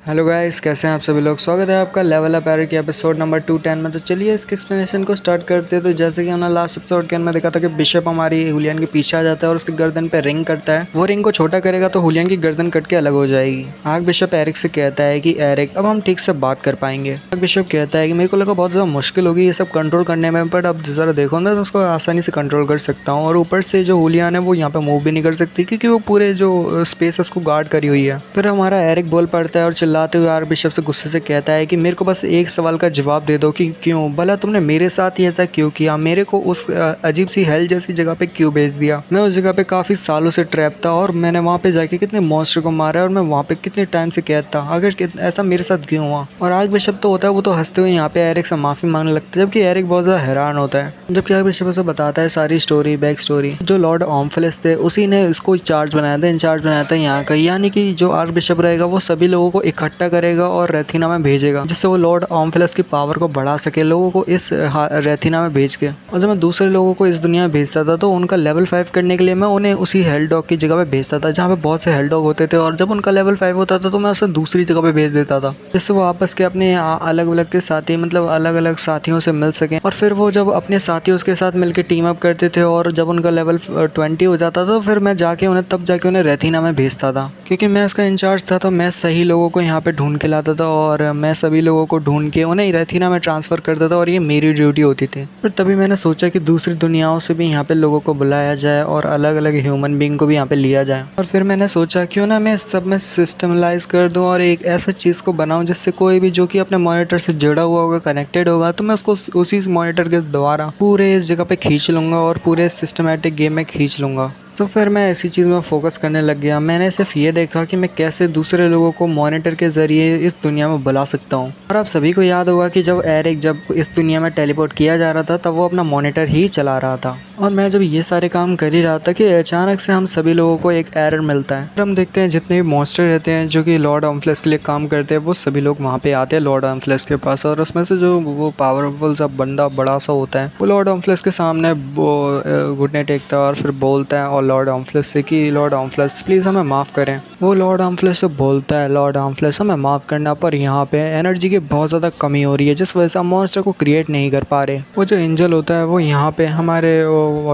Hello guys, कैसे हैं आप सभी लोग। स्वागत है आपका लेवल अप एरर के एपिसोड नंबर 210 में। तो चलिए इसके एक्सप्लेनेशन को स्टार्ट करते हैं। तो जैसे कि हमने लास्ट एपिसोड के अंदर देखा था कि बिशप हमारी हुलियन के पीछे आ जाता है और उसके गर्दन पे रिंग करता है। वो रिंग को छोटा करेगा तो हुलियन की गर्दन कट के अलग हो जाएगी। आग बिशप एरिक से कहता है कि एरिक, अब हम ठीक से बात कर पाएंगे। आग बिशप कहता है कि मेरे को लगा बहुत ज़्यादा मुश्किल होगी ये सब कंट्रोल करने में, बट अब ज़रा देखो मैं तो उसको आसानी से कंट्रोल कर सकता हूँ। और ऊपर से जो हुलियन है वो यहाँ पे मूव भी नहीं कर सकती क्योंकि वो पूरे जो स्पेस उसको गार्ड करी हुई है। फिर हमारा एरिक बोल पड़ता है और चिल्लाते हुए आग बिशप गुस्से से कहता है कि मेरे को बस एक सवाल का जवाब दे दो कि क्यों, भला तुमने मेरे साथ ही ऐसा क्यों किया, मेरे को उस अजीब सी हेल जैसी जगह पे क्यों भेज दिया। मैं उस जगह पे काफी सालों से ट्रैप था और मैंने वहाँ पे जाके कितने मॉन्स्टर को मारा है और मैं वहाँ पे कितने टाइम से कैद था, आखिर ऐसा मेरे साथ क्यों हुआ। और आग बिशप तो होता है वो तो हंसते हुए यहाँ पे एरिक से माफी मांगने लगता है, जबकि एरिक बहुत ज्यादा हैरान होता है। जबकि आग बिशप उसे बताता है सारी स्टोरी, बैक स्टोरी। जो लॉर्ड ऑम्फिलिस थे उसी ने इसको इंचार्ज बनाया था, इंचार्ज बनाया था यहाँ का, यानी कि जो आर्क बिशप रहेगा वो सभी लोगों को इकट्ठा करेगा और रेथिना में भेजेगा, जिससे वो लॉर्ड ऑम्फिलिस की पावर को बढ़ा सके लोगों को इस रेथिना में भेज के। और जब मैं दूसरे लोगों को इस दुनिया में भेजता था तो उनका लेवल 5 करने के लिए मैं उन्हें उसी हेल डॉग की जगह पे भेजता था जहाँ पे बहुत से हेल डॉग होते थे, और जब उनका लेवल 5 होता था तो मैं उसे दूसरी जगह पे भेज देता था जिससे वो आपस के अपने अलग अलग के साथी, मतलब अलग अलग साथियों से मिल सके। और फिर वो जब अपने साथियों के साथ मिलकर टीम अप करते थे और जब उनका लेवल 20 हो जाता था तो फिर मैं जाके उन्हें तब जाके उन्हें रेथिना में भेजता था, क्योंकि मैं इसका इंचार्ज था। तो मैं सही लोगों को यहाँ पे ढूंढ के लाता था और मैं सभी लोगों को ढूंढ के उन्हें रेथिना में ट्रांसफ़र करता था और ये मेरी ड्यूटी होती थी। पर तभी मैंने सोचा कि दूसरी दुनियाओं से भी यहाँ पे लोगों को बुलाया जाए और अलग अलग ह्यूमन बीइंग को भी यहाँ पे लिया जाए। और फिर मैंने सोचा क्यों ना मैं सब में सिस्टमलाइज कर दूँ और एक ऐसा चीज़ को बनाऊँ जिससे कोई भी जो कि अपने मॉनिटर से जुड़ा हुआ होगा, कनेक्टेड होगा, तो मैं उसको उसी मॉनिटर के द्वारा पूरे इस जगह पे खींच लूँगा और पूरे सिस्टमेटिक गेम में खींच लूँगा। तो फिर मैं ऐसी चीज़ में फोकस करने लग गया। मैंने सिर्फ ये देखा कि मैं कैसे दूसरे लोगों को मॉनिटर के ज़रिए इस दुनिया में बुला सकता हूँ। और आप सभी को याद होगा कि जब एरिक जब इस दुनिया में टेलीपोर्ट किया जा रहा था तब वो अपना मॉनिटर ही चला रहा था। और मैं जब ये सारे काम कर ही रहा था कि अचानक से हम सभी लोगों को एक एरर मिलता है। फिर हम देखते हैं जितने भी मॉन्स्टर रहते हैं जो कि लॉर्ड ऑम्फिलिस के लिए काम करते हैं वो सभी लोग वहाँ पे आते हैं लॉर्ड ऑम्फिलिस के पास। और उसमें से जो वो पावरफुल सा बंदा बड़ा सा होता है वो लॉर्ड ऑम्फिलिस के सामने घुटने टेकता है और फिर बोलता है और लॉर्ड ऑम्फिलिस से कि लॉर्ड ऑम्फिलिस प्लीज़ हमें माफ़ करें। वो लॉर्ड ऑम्फिलिस से बोलता है लॉर्ड ऑम्फिलिस हमें माफ़ करना, पर यहाँ पे एनर्जी की बहुत ज़्यादा कमी हो रही है जिस वजह से हम मॉन्स्टर को क्रिएट नहीं कर पा रहे। वो जो एंजल होता है वो यहाँ पे हमारे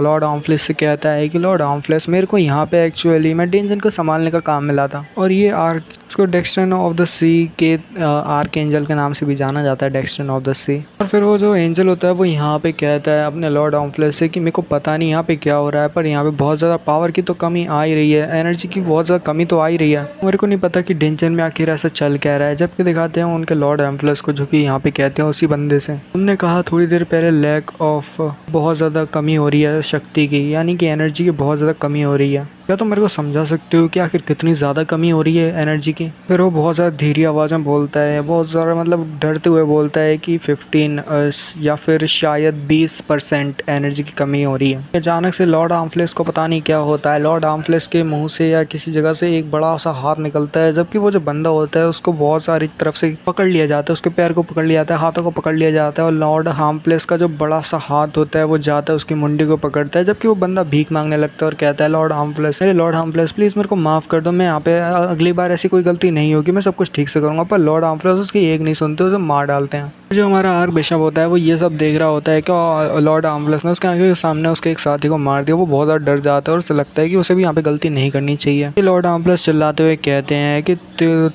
लॉर्ड ऑम्फिलिस से कहता है कि लॉर्ड ऑम्फिलिस मेरे को यहाँ पे एक्चुअली मैं डेंजन को संभालने का काम मिला था और ये आर्क इसको डेक्स्टन ऑफ द सी के आर्क एंजल के नाम से भी जाना जाता है, डेक्स्टन ऑफ द सी। और फिर वो जो एंजल होता है वो यहाँ पे कहता है अपने लॉर्ड ऑम्फिलिस से कि मेरे को पता नहीं यहाँ पे क्या हो रहा है, पर यहाँ पे बहुत ज़्यादा पावर की तो कमी आ ही रही है, एनर्जी की बहुत ज़्यादा कमी तो आ ही रही है। मेरे को नहीं पता कि डेंजन में आखिर ऐसा चल क्या रहा है। जबकि दिखाते हैं उनके लॉर्ड ऑम्फिलिस को जो कि यहाँ पे कहते हैं उसी बंदे से, तुमने कहा थोड़ी देर पहले लैक ऑफ बहुत ज़्यादा कमी हो रही है शक्ति की, यानी कि एनर्जी की बहुत ज़्यादा कमी हो रही है। क्या तुम मेरे को समझा सकते हो कि आखिर कितनी ज़्यादा कमी हो रही है एनर्जी की। फिर वो बहुत ज़्यादा धीरे आवाज़ में बोलता है, बहुत ज़्यादा मतलब डरते हुए बोलता है कि 15 या फिर शायद 20% एनर्जी की कमी हो रही है। अचानक से लॉर्ड ऑम्फिलिस को पता नहीं क्या होता है, लॉर्ड ऑम्फिलिस के मुंह से या किसी जगह से एक बड़ा सा हाथ निकलता है, जबकि वो जो बंदा होता है उसको बहुत सारी तरफ से पकड़ लिया जाता है, उसके पैर को पकड़ लिया जाता है, हाथों को पकड़ लिया जाता है और लॉर्ड ऑम्फिलिस का जो बड़ा सा हाथ होता है वो जाता है उसकी मुंडी को पकड़ता है। जबकि वो बंदा भीख मांगने लगता है और कहता है लॉर्ड ऑम्फिलिस, मेरे लॉर्ड ऑम्फिलिस प्लीज़ मेरे को माफ़ कर दो, मैं यहाँ पे अगली बार ऐसी कोई गलती नहीं होगी, मैं सब कुछ ठीक से करूँगा। पर लॉर्ड ऑम्फिलिस उसकी एक नहीं सुनते, उसे मार डालते हैं। जो हमारा आर्क बिशप होता है वो ये सब देख रहा होता है कि लॉर्ड ऑम्फिलिस ने उसके आगे सामने उसके एक साथी को मार दिया। वो बहुत ज़्यादा डर जाता है और उसे लगता है कि उसे भी यहाँ पे गलती नहीं करनी चाहिए। लॉर्ड ऑम्फिलिस चिल्लाते हुए कहते हैं कि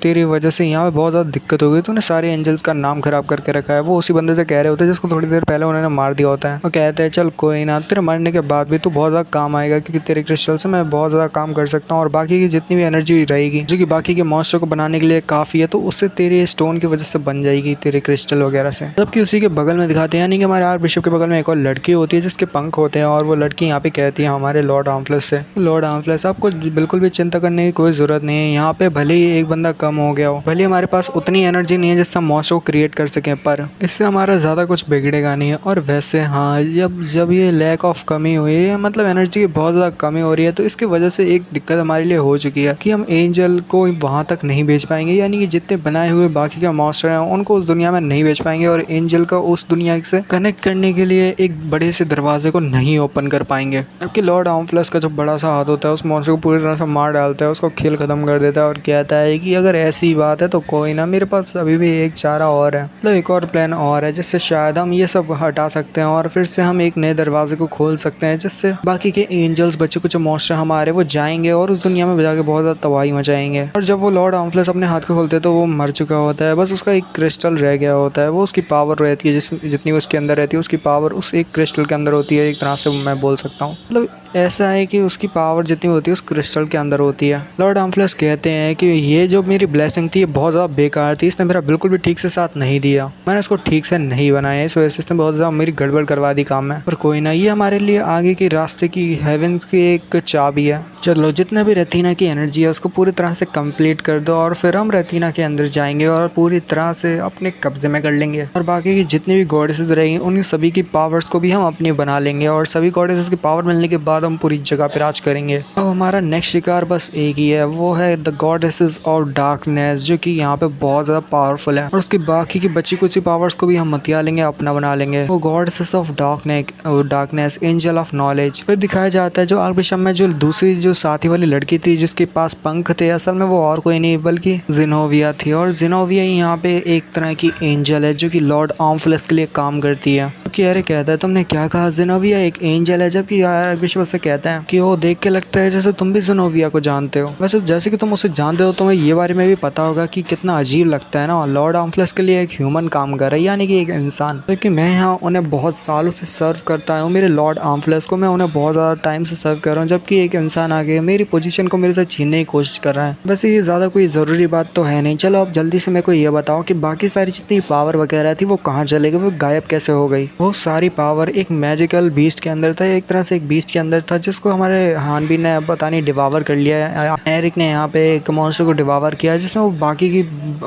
तेरी वजह से यहाँ पे बहुत ज़्यादा दिक्कत हो गई, तूने सारे एंजल्स का नाम खराब करके रखा है। वो उसी बंदे से कह रहे होते हैं जिसको थोड़ी देर पहले उन्होंने मार दिया होता है। वो कहते हैं चल कोई ना, तेरे मरने के बाद भी तू बहुत ज़्यादा काम आएगा क्योंकि तेरे क्रिस्टल से मैं बहुत ज़्यादा काम कर सकता हूँ और बाकी की जितनी भी एनर्जी रहेगी जो कि बाकी के मॉन्स्टर को बनाने के लिए काफ़ी है तो उससे तेरे स्टोन की वजह से बन जाएगी, तेरे क्रिस्टल वगैरह से। जबकि उसी के बगल में दिखाते हैं, यानी कि हमारे आर्क बिशप के बगल में एक और लड़की होती है जिसके पंख होते हैं और वो लड़की यहाँ पे कहती है हमारे लॉर्ड ऑम्फिलिस से, लॉर्ड ऑम्फिलिस आपको बिल्कुल भी चिंता करने की कोई ज़रूरत नहीं है, यहाँ पे भले ही एक बंदा कम हो गया हो, भले हमारे पास उतनी एनर्जी नहीं है जिससे हम मॉन्स्टर को क्रिएट कर सकें, पर इससे हमारा ज़्यादा कुछ बिगड़ेगा नहीं। और वैसे हाँ, जब ये लैक ऑफ कमी हुई है, मतलब एनर्जी की बहुत ज़्यादा कमी हो रही है, तो इसकी वजह से एक दिक्कत हमारे लिए हो चुकी है कि हम एंजल को वहां तक नहीं भेज पाएंगे, यानी कि जितने बनाए हुए बाकी का मॉन्स्टर हैं उनको उस दुनिया में नहीं भेज पाएंगे और एंजल का उस दुनिया से कनेक्ट करने के लिए एक बड़े से दरवाजे को नहीं ओपन कर पाएंगे। जबकि लॉर्ड आर्मफ्लेक्स का जो बड़ा सा हाथ होता है उस मॉन्स्टर को पूरी तरह से मार डालता है, उसको खेल खत्म कर देता है और कहता है कि अगर ऐसी बात है तो कोई ना, मेरे पास अभी भी एक चारा और है, मतलब एक और प्लान और है जिससे शायद हम ये सब हटा सकते हैं और फिर से हम एक नए दरवाजे को खोल सकते हैं, जिससे बाकी के एंजल्स बच्चे कुछ मॉन्स्टर हमारे वो जाएंगे और उस दुनिया में जाके बहुत ज्यादा तबाही मचाएंगे। और जब वो लॉर्ड आर्मफ्लेक्स अपने हाथ को खोलते हैं तो वो मर चुका होता है, बस उसका एक क्रिस्टल रह गया होता है। वो उसकी पावर रहती है जितनी उसके अंदर रहती है उसकी पावर उस एक क्रिस्टल के अंदर होती है, एक तरह से मैं बोल सकता हूँ। मतलब ऐसा है कि उसकी पावर जितनी होती है उस क्रिस्टल के अंदर होती है। लॉर्ड आर्मफ्लेक्स कहते हैं कि ये जो मेरी ब्लेसिंग थी ये बहुत ज़्यादा बेकार थी, इसने मेरा बिल्कुल भी ठीक से साथ नहीं दिया, मैंने इसको ठीक से नहीं बनाया, इस वजह से इसने बहुत ज़्यादा मेरी गड़बड़ करवा दी काम में। पर कोई ना, ये हमारे लिए आगे के रास्ते की हेवन की एक चाबी है। चलो जितना भी रेटिना की एनर्जी है उसको पूरी तरह से कंप्लीट कर दो और फिर हम रेटिना के अंदर जाएंगे और पूरी तरह से अपने कब्जे में कर लेंगे और बाकी की जितनी भी गॉडेसेस रहेंगी उन सभी की पावर्स को भी हम अपनी बना लेंगे और सभी गॉडेसेस की पावर मिलने के बाद हम पूरी जगह पे राज करेंगे। अब हमारा नेक्स्ट शिकार बस एक ही है, वो है द गॉडेसेस ऑफ डार्कनेस, जो कि यहाँ पे बहुत ज्यादा पावरफुल है और उसकी बाकी की बची कुछ पावर्स को भी हम मतिया लेंगे, अपना बना लेंगे। वो goddesses of darkness, angel of knowledge. फिर दिखाया जाता है जो आर्कबिशप में जो दूसरी जो साथी वाली लड़की थी जिसके पास पंख थे, असल में वो और कोई नहीं बल्कि ज़ेनोविया थी और ज़ेनोविया यहाँ पे एक तरह की एंजल है जो कि लॉर्ड आर्मफ्लेक्स के लिए काम करती है। कि अरे कहता है तुमने क्या कहा, ज़ेनोविया एक एंजल है, जबकि आर्कबिशप से कहता है कि वो देख के लगता है जैसे तुम भी ज़ेनोविया को जानते हो। वैसे जैसे कि तुम उसे जानते हो तुम्हें ये बारे में भी पता होगा कि कितना अजीब लगता है ना, लॉर्ड आर्मफ्लेक्स के लिए एक ह्यूमन काम कर रहा है, यानी कि एक इंसान। क्योंकि मैं यहाँ उन्हें बहुत सालों से सर्व करता हूँ, मेरे लॉर्ड आर्मफ्लेक्स को मैं उन्हें बहुत ज़्यादा टाइम से सर्व कर रहा हूँ, जबकि एक इंसान आके मेरी पोजीशन को मेरे से छीनने की कोशिश कर रहा है। वैसे ये ज़्यादा कोई ज़रूरी बात तो है नहीं। चलो अब जल्दी से मेरे को ये बताओ कि बाकी सारी जितनी पावर वगैरह थी वो कहाँ चले गई, वो गायब कैसे हो गई। वो सारी पावर एक मैजिकल बीस्ट के अंदर था, एक तरह से एक बीस्ट के अंदर था जिसको हमारे हानबी ने पता नहीं डिवावर कर लिया है। एरिक ने यहाँ पे एक मॉन्स्टर को डिवावर किया जिसमें वो बाकी की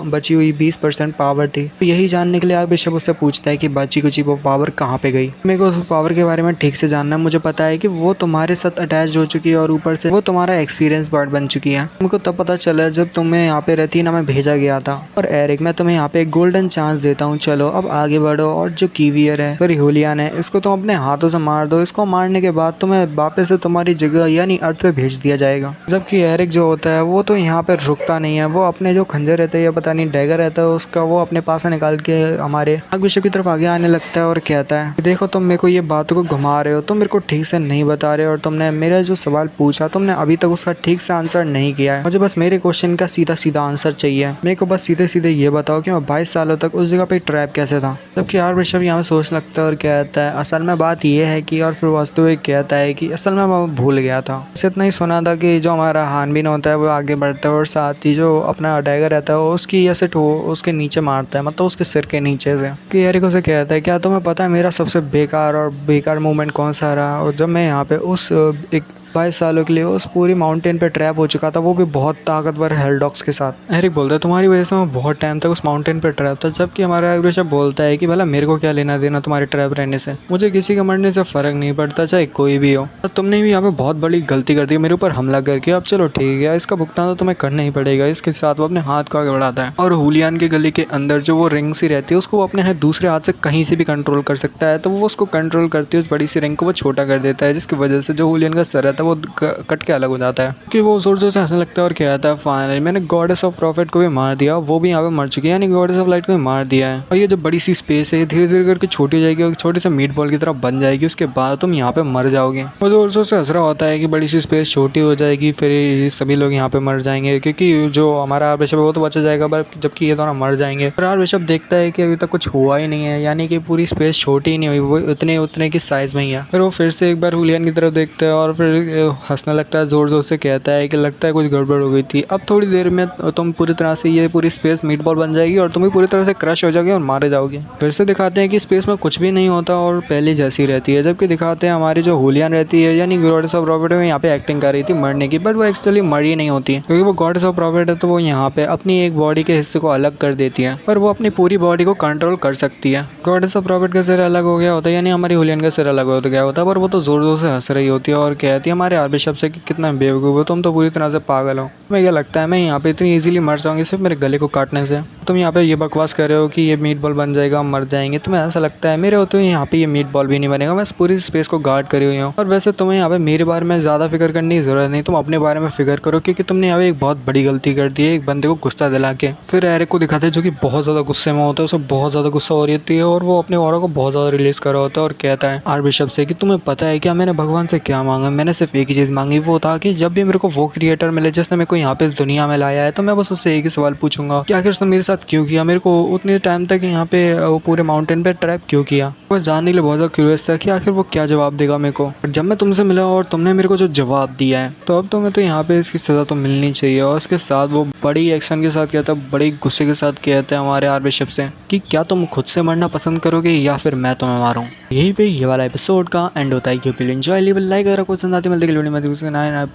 बची हुई 20% पावर थी। तो यही जानने के लिए आर्कबिशप उससे पूछता है कि बची कुछ वो पावर कहाँ पे गई। मेरे को उस पावर के बारे में ठीक से जानना है। मुझे पता है कि वो तुम्हारे साथ अटैच हो चुकी है और ऊपर से वो तुम्हारा एक्सपीरियंस पार्ट बन चुकी है। मुझको तब पता चला जब तुम्हें यहाँ पे रेटिना में भेजा गया था। और एरिक मैं तुम्हें यहाँ पे एक गोल्डन चांस देता हूँ, चलो अब आगे बढ़ो और जो कीवियर है सॉरी हुलियन है इसको तुम अपने हाथों से मार दो। इसको मारने के बाद तुम्हें वापस से तुम्हारी जगह यानी अर्थ पे भेज दिया जाएगा। जबकि एरिक जो होता है वो तो यहाँ पे रुकता नहीं है, वो अपने जो खंजर रहता है या पता नहीं डैगर रहता है उसका वो अपने पास से निकाल के हमारे आर्कबिशप की तरफ आगे आने लगता है और कहता है देखो तुम मेरे को ये बातों को घुमा रहे हो, तुम मेरे को ठीक से नहीं बता रहे हो और तुमने मेरा जो सवाल पूछा तुमने अभी तक उसका ठीक से आंसर नहीं किया है। मुझे बस मेरे क्वेश्चन का सीधा सीधा आंसर चाहिए। मेरे को बस सीधे सीधे ये बताओ कि मैं 22 सालों तक उस जगह पे ट्रैप कैसे था। जबकि आर्कबिशप यहाँ सोच लगता है और कहता है असल में बात ये है कि, और फिर वास्तविक कहता है कि असल में मैं भूल गया था। बस इतना ही सुना था कि जो हमारा हानबीन होता है वो आगे बढ़ता है और साथ ही जो अपना डैगर रहता है उसकी ऐसे उसके नीचे मारता है, मतलब उसके सिर के नीचे से। कि एरिक उसे कहता है क्या तुम्हें पता है मेरा सबसे बेकार मूवमेंट कौन सा रहा। और जब मैं यहाँ पे उस एक 22 सालों के लिए उस पूरी माउंटेन पे ट्रैप हो चुका था, वो भी बहुत ताकतवर हेलडॉग्स के साथ। एरिक बोलता है तुम्हारी वजह से मैं बहुत टाइम तक उस माउंटेन पे ट्रैप था। जबकि हमारा आर्कबिशप बोलता है कि भला मेरे को क्या लेना देना तुम्हारे ट्रैप रहने से, मुझे किसी के मरने से फर्क नहीं पड़ता चाहे कोई भी हो। और तुमने भी यहाँ पे बहुत बड़ी गलती कर दी मेरे ऊपर हमला करके। अब चलो ठीक है, इसका भुगतान तो तुम्हें करना ही पड़ेगा। इसके साथ वो अपने हाथ को आगे बढ़ाता है और हुलियन की गली के अंदर जो वो रिंग सी रहती है उसको वो अपने हाथ दूसरे हाथ से कहीं से भी कंट्रोल कर सकता है। तो वो उसको कंट्रोल करती है, उस बड़ी सी रिंग को वो छोटा कर देता है, जिसकी वजह से जो हुलियन का सर रहता है वो कट के अलग हो जाता है। कि वो जोर जोर से हंसने लगता है और कहता है फाइनली मैंने गॉडेस ऑफ प्रॉफिट को भी मार दिया, वो भी यहाँ पे मर चुकी है, यानी गॉडेस ऑफ लाइट को भी मार दिया है। और ये जो बड़ी सी स्पेस है धीरे धीरे करके छोटी हो जाएगी और छोटे से मीट बॉल की तरफ बन जाएगी, उसके बाद तुम यहाँ पे मर जाओगे। वो जोर जोर से हंस रहा होता है कि बड़ी सी स्पेस छोटी हो जाएगी फिर सभी लोग यहाँ पे मर जाएंगे, क्योंकि जो हमारा आर्कबिशप है वो तो बचा जाएगा जबकि ये दोनों मर जाएंगे। पर आर्कबिशप देखता है कि अभी तक कुछ हुआ ही नहीं है, यानी कि पूरी स्पेस छोटी ही नहीं हुई, वो उतने की साइज में ही है। फिर वो फिर से एक बार हुलियन की तरफ देखता है और फिर हंसने लगता है, जोर जोर से कहता है कि लगता है कुछ गड़बड़ हो गई थी, अब थोड़ी देर में तुम पूरी तरह से ये पूरी स्पेस मीट बॉल बन जाएगी और तुम भी पूरी तरह से क्रश हो जाओगे और मारे जाओगे। फिर से दिखाते हैं कि स्पेस में कुछ भी नहीं होता और पहले जैसी रहती है। जबकि दिखाते हैं हमारी जो हुलियन रहती है यानी गॉडेस ऑफ प्रॉफिट में यहाँ पे एक्टिंग कर रही थी मरने की, बट वो एक्चुअली मरी नहीं होती क्योंकि वो गॉडेस ऑफ प्रॉफिट है तो वो यहाँ पे अपनी एक बॉडी के हिस्से को अलग कर देती है, पर वो अपनी पूरी बॉडी को कंट्रोल कर सकती है। गॉडेस ऑफ प्रॉफिट का सिर अलग हो गया होता है, यानी हमारी हुलियन का सिर अलग हो गया होता है, पर वो तो जोर जोर से हंस रही होती है और कहती है हमारे आर बिशप से कि कितना बेवकूफ़ हो तुम, तो पूरी तरह से पागल हो। तुम्हें क्या लगता है मैं यहाँ पे इतनी इजीली मर जाऊंगी सिर्फ मेरे गले को काटने से? तुम यहाँ पे ये बकवास कर रहे हो कि ये मीट बॉल बन जाएगा, हम मर जाएंगे। तुम्हें ऐसा लगता है? मेरे होते हुए यहाँ पे ये मीट बॉल भी नहीं बनेगा। मैं पूरी स्पेस को गार्ड करी हुई हूँ। और वैसे तुम्हें यहाँ पे मेरे बारे में ज़्यादा फिक्र करने की जरूरत नहीं, तुम अपने बारे में फिक्र करो, क्योंकि तुमने यहाँ पे एक बहुत बड़ी गलती कर दी है एक बंदे को गुस्सा दिला के। फिर एरिक को दिखाते हैं जो कि बहुत ज़्यादा गुस्से में होता है, उसे बहुत ज़्यादा गुस्सा हो रही होती है और वो अपने ऑरा को बहुत ज़्यादा रिलीज कर रहा होता है और कहता है आर बिशप से कि तुम्हें पता है क्या मैंने भगवान से क्या मांगा? मैंने सिर्फ एक ही चीज़ मांगी, वो था कि जब भी मेरे को वो क्रिएटर मिले जिसने मेरे को यहाँ पे इस दुनिया में लाया है, तो मैं बस उससे एक ही सवाल पूछूंगा कि आखिर उसने मेरे साथ क्यों किया, मेरे को उतने टाइम तक यहाँ पे वो पूरे माउंटेन पे ट्रैप क्यों किया। मैं जानने के लिए बहुत ज़्यादा क्यूरियस था कि आखिर वो क्या जवाब देगा मेरे को। और जब मैं तुमसे मिला और तुमने मेरे को जो जवाब दिया है, तो अब तुम्हें तो यहाँ पे इसकी सज़ा तो मिलनी चाहिए। और उसके साथ वो बड़ी एक्शन के साथ कहता है, बड़ी गुस्से के साथ कहते हैं हमारे आर बिशप से कि क्या तुम खुद से मरना पसंद करोगे या फिर मैं तुम्हें मारूं। यही पे ये वाला एपिसोड का एंड होता है। एंजॉय लाइक अगर आपको पसंद आती है मिलते हैं वीडियो में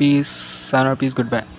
पीस, गुड बाय।